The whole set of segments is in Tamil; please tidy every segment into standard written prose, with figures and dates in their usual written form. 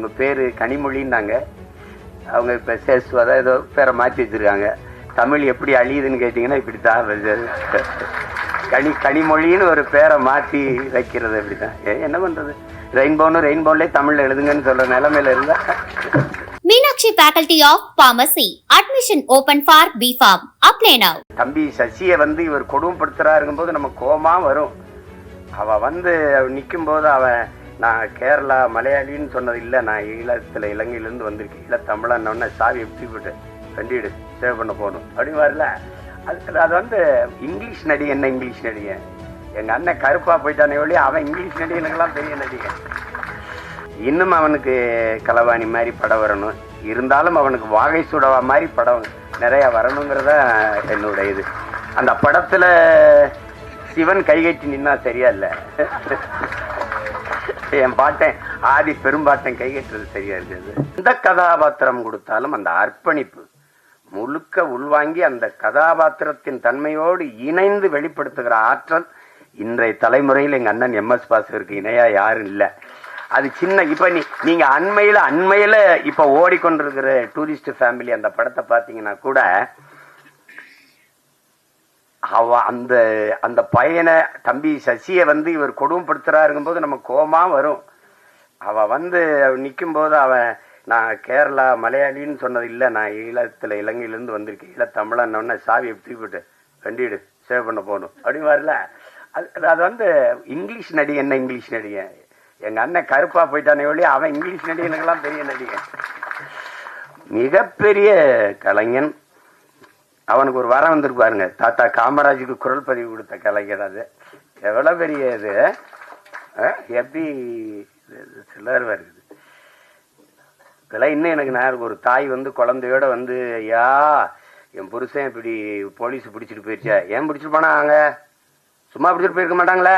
அவங்க பேரு கனிமொழின்னாங்க. அவங்க இப்ப சேஸ்வதா ஏதோ பேரை மாற்றி வச்சிருக்காங்க. தமிழ் எப்படி அழியுதுன்னு கேட்டீங்கன்னா இப்படித்தான் கனிமொழின்னு ஒரு பேரை மாற்றி வைக்கிறது அப்படித்தான். என்ன பண்றது, ரெயின்போன்லேயே தமிழ்ல எழுதுங்கன்னு சொல்ற நிலைமையில இருந்தா. Meenakshi Faculty of Pharmacy. Admission open for B.Pharm. Apply now. தம்பி சசியை இவர் கொடுமைப்படுத்துறாருங்கும் போது நம்ம கோமா வரும். அவ நிற்கும் போது அவன் நான் கேரளா மலையாளின்னு சொன்னது இல்லை, நான் இலங்கையிலேருந்து வந்திருக்கேன், தமிழன்னொன்னே சாவி எப்படி போட்டு கண்டிடு சேவ் பண்ண போகணும் அப்படின்னு வரல. அது இங்கிலீஷ் நடிகை. என்ன இங்கிலீஷ் நடிகை? எங்கள் அண்ணன் கருப்பாக போயிட்டானே ஒழிய அவன் இங்கிலீஷ் நடிகனுக்கெல்லாம் பெரிய நடிகை. இன்னும் அவனுக்கு களவாணி மாதிரி படம் வரணும், இருந்தாலும் அவனுக்கு வாகை சுடவா மாதிரி படம் நிறையா வரணுங்கிறத என்னோட இது. அந்த படத்தில் சிவன் கைகட்டி நின்னா சரியா இல்லை, என் பாட்டன் ஆதி பெரும்பாட்டன் கைகட்டுறது சரியா இருக்குது. எந்த கதாபாத்திரம் கொடுத்தாலும் அந்த அர்ப்பணிப்பு முழுக்க உள்வாங்கி அந்த கதாபாத்திரத்தின் தன்மையோடு இணைந்து வெளிப்படுத்துகிற ஆற்றல் இன்றைய தலைமுறையில் எங்க அண்ணன் MS பாஸ்கருக்கு இணையா யாரும் இல்லை. அது சின்ன இப்ப நீங்க அண்மையில இப்ப ஓடிக்கொண்டிருக்கிற டூரிஸ்ட் ஃபேமிலி அந்த படத்தை பார்த்தீங்கன்னா கூட அந்த அந்த பையனை தம்பி சசியை இவர் கொடுமைப்படுத்துறாருங்கும் போது நம்ம கோமா வரும். அவ நிற்கும் போது அவன் நான் கேரளா மலையாளின்னு சொன்னது இல்லை, நான் இலங்கையிலேருந்து வந்திருக்கேன், தமிழன்னொன்னே சாவி எப்படி போட்டு கண்டிடு சேவ் பண்ண போகணும் அப்படின்னு வரல. அது இங்கிலீஷ் நடிகை. என்ன இங்கிலீஷ் நடிகை? எங்க அண்ணன் கருப்பா போயிட்டானே ஒழிய அவன் இங்கிலீஷ் நடிகனுக்கெல்லாம் பெரிய நடிகை. மிகப்பெரிய கலைஞன். அவனுக்கு ஒரு வரம் வந்திருப்பாருங்க, தாத்தா காமராஜுக்கு குரல் பதிவு கொடுத்த கலைஞர். அது எவ்வளவு பெரிய இது, எப்படி சிலர் வருது இதெல்லாம். இன்னும் எனக்கு நான் ஒரு தாய் குழந்தையோட ஐயா என் புருஷன் இப்படி போலீஸ் பிடிச்சிட்டு போயிடுச்சா, ஏன் பிடிச்சிட்டு போனா அங்க சும்மா பிடிச்சிட்டு போயிருக்க மாட்டாங்களே,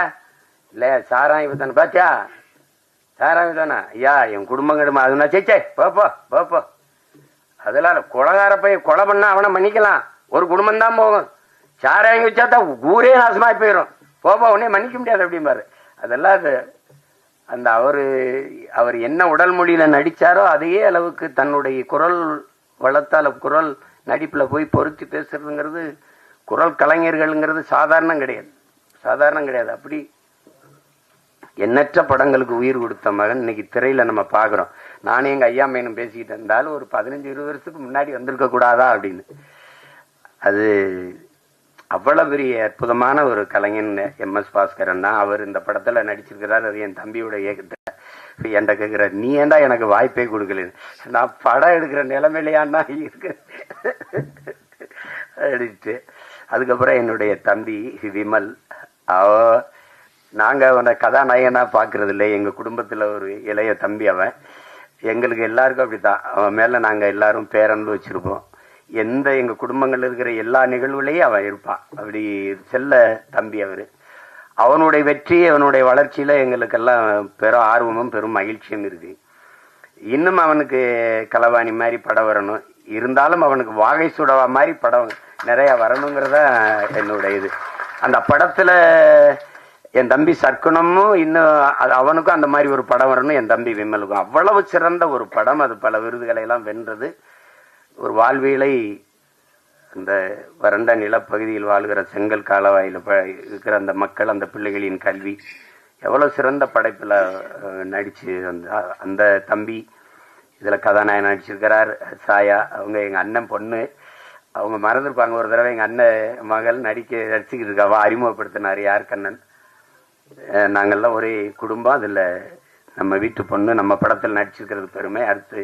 இல்ல சாராயம் தானே பாத்தியா, சாராயம் தானே ஐயா என் குடும்பம் கிடுமா அதுனா சேச்சே போப்போ. அதெல்லாம் கொலகார போய் கொலை பண்ணா அவனை மன்னிக்கலாம், ஒரு குடும்பம் தான் போகும். சாராயம் வச்சாதான் ஊரே நாசமாய் போயிடும், போப்பா உடனே மன்னிக்க முடியாது அப்படிம்பாரு. அதெல்லாம் அது அந்த அவர் என்ன உடல் மொழியில நடிச்சாரோ அதே அளவுக்கு தன்னுடைய குரல் வளத்தால குரல் நடிப்புல போய் பொருத்தி பேசுறதுங்கிறது குரல் கலைஞர்கள்ங்கிறது சாதாரணம் கிடையாது. அப்படி எண்ணற்ற படங்களுக்கு உயிர் கொடுத்த மகன் இன்னைக்கு திரையில நம்ம பாக்குறோம். நானே எங்க ஐயா மேனும் பேசிக்கிட்டு இருந்தாலும் ஒரு 15-20 வருஷத்துக்கு முன்னாடி வந்திருக்க கூடாதா அப்படின்னு. அது அவ்வளவு பெரிய அற்புதமான ஒரு கலைஞன் MS பாஸ்கரன் தான். அவர் இந்த படத்துல நடிச்சிருக்கிறார். அது என் தம்பியோட இயக்கத்தை என்கிட்ட கேட்கிறார், நீ ஏண்டா எனக்கு வாய்ப்பே கொடுக்கல, நான் படம் எடுக்கிற நிலைமையிலையாண்டா இருக்கு அடிச்சுட்டு. அதுக்கப்புறம் என்னுடைய தம்பி விமல், நாங்க அவனை கதாநாயகனா பாக்குறது இல்லை, எங்க குடும்பத்துல ஒரு இளைய தம்பி அவன். எங்களுக்கு எல்லாருக்கும் அப்படித்தான், அவன் மேல நாங்க எல்லாரும் பேரன்பு வச்சிருப்போம். எங்க குடும்பங்கள்ல இருக்கிற எல்லா நிகழ்வுலையும் அவன் இருப்பான். அப்படி செல்ல தம்பி அவரு. அவனுடைய வெற்றி அவனுடைய வளர்ச்சியில எங்களுக்கெல்லாம் பெரும் ஆர்வமும் பெரும் மகிழ்ச்சியும் இருக்கு. இன்னும் அவனுக்கு களவாணி மாதிரி படம் வரணும், இருந்தாலும் அவனுக்கு வாகை சுடவா மாதிரி படம் நிறைய வரணுங்கிறத என்னோட இது. அந்த படத்துல என் தம்பி சர்க்குணமும் இன்னும் அவனுக்கும் அந்த மாதிரி ஒரு படம் வரணும், என் தம்பி விமலுக்கும். அவ்வளவு சிறந்த ஒரு படம். அது பல விருதுகளை எல்லாம் வென்றது. ஒரு வாழ்வியலை அந்த வறண்ட நிலப்பகுதியில் வாழ்கிற செங்கல் காலவாயில் இருக்கிற அந்த மக்கள், அந்த பிள்ளைகளின் கல்வி, எவ்வளவு சிறந்த படைப்புல நடிச்சு அந்த தம்பி இதுல கதாநாயகன் நடிச்சிருக்கிறார். சாயா அவங்க எங்க அண்ணன் பொண்ணு, அவங்க மறந்துருப்பாங்க. ஒரு தடவை எங்க அண்ணன் மகள் நடிச்சுக்கிட்டு இருக்காவா அறிமுகப்படுத்தினார் யார் கண்ணன். நாங்கள்லாம் ஒரே குடும்பம், அதுல நம்ம வீட்டு பொண்ணு நம்ம படத்தில் நடிச்சிருக்கிறது பெருமை. அடுத்து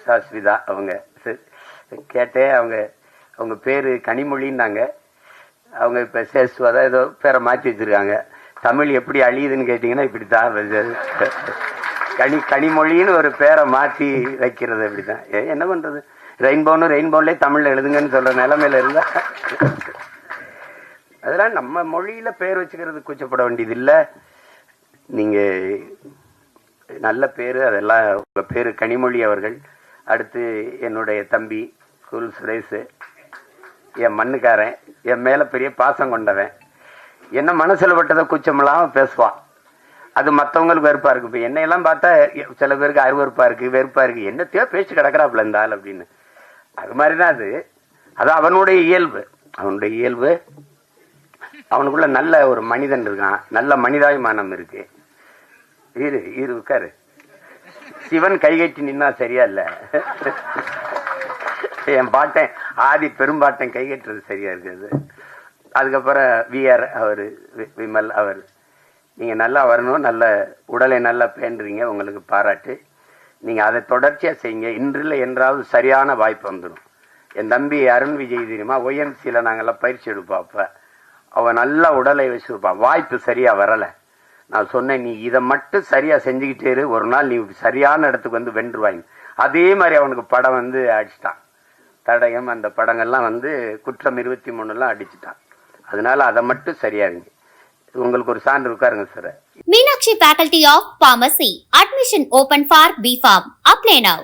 சாஸ்விதா அவங்க கேட்டேன், அவங்க பேரு கனிமொழின்னாங்க. அவங்க இப்ப சேஸ்வதா ஏதோ பேரை மாற்றி வச்சிருக்காங்க. தமிழ் எப்படி அழியுதுன்னு கேட்டீங்கன்னா இப்படித்தான் கனிமொழின்னு ஒரு பேரை மாற்றி வைக்கிறது அப்படிதான். என்ன பண்றது, ரெயின்போன்லேயே தமிழ்ல எழுதுங்கன்னு சொல்ற நிலைமையில இருந்தா அதெல்லாம் நம்ம மொழியில பேர் வச்சுக்கிறது கூச்சப்பட வேண்டியது இல்லை. நீங்க நல்ல பேரு, அதெல்லாம் உங்க பேரு கனிமொழி அவர்கள். அடுத்து என்னுடைய தம்பி குல் சுரேஷ், என் மண்ணுக்காரன், என் மேல பெரிய பாசம் கொண்டவன். என்ன மனசுல பட்டதை கூச்சமில்லாம பேசுவான். அது மற்றவங்களுக்கு வெறுப்பா இருக்கு. இப்போ என்னையெல்லாம் பார்த்தா சில பேருக்கு அருவறுப்பா இருக்கு, வெறுப்பா இருக்கு. என்னத்தையோ பேச்சு கிடக்குறாப்புல இந்த ஆள் அப்படின்னு. அது மாதிரிதான் அது அவனுடைய இயல்பு. அவனுடைய இயல்பு. அவனுக்குள்ள நல்ல ஒரு மனிதன் இருக்கான், நல்ல மனிதாபிமானம் இருக்கு. இரு உட்காரு. சிவன் கைகட்டி நின்னா சரியா இல்ல. என் பாட்டன் ஆதி பெரும்பாட்டன் கைகட்டுறது சரியா இருக்குது. அதுக்கப்புறம் விஆர் அவரு, விமல் அவர். நீங்க நல்லா வரணும், நல்ல உடலை நல்லா பேண்டுறீங்க, உங்களுக்கு பாராட்டு. நீங்க அதை தொடர்ச்சியா செய்யுங்க. இன்றில் என்றாவது சரியான வாய்ப்பு வந்துடும். என் தம்பி அருண் விஜய் தெரியுமா, OMCல நாங்கெல்லாம் பயிற்சி எடுப்போம். அப்ப அவன் நல்லா உடலை வச்சிருப்பான். வாய்ப்பு சரியா வரல. நான் சொன்னேன், நீ இதை மட்டும் சரியா செஞ்சுக்கிட்டே இரு, ஒரு நாள் நீ சரியான இடத்துக்கு வந்து வென்றுவாங்க. அதே மாதிரி அவனுக்கு படம் வந்து அடிச்சிட்டான். தடயம் அந்த படங்கள்லாம் வந்து குற்றம் 23 அடிச்சுட்டான். அதனால அதை மட்டும் சரியா இருங்க. உங்களுக்கு ஒரு சான்று. உட்காருங்க sir. Meenakshi Faculty of Pharmacy. Admission open for B.Pharm. Apply now.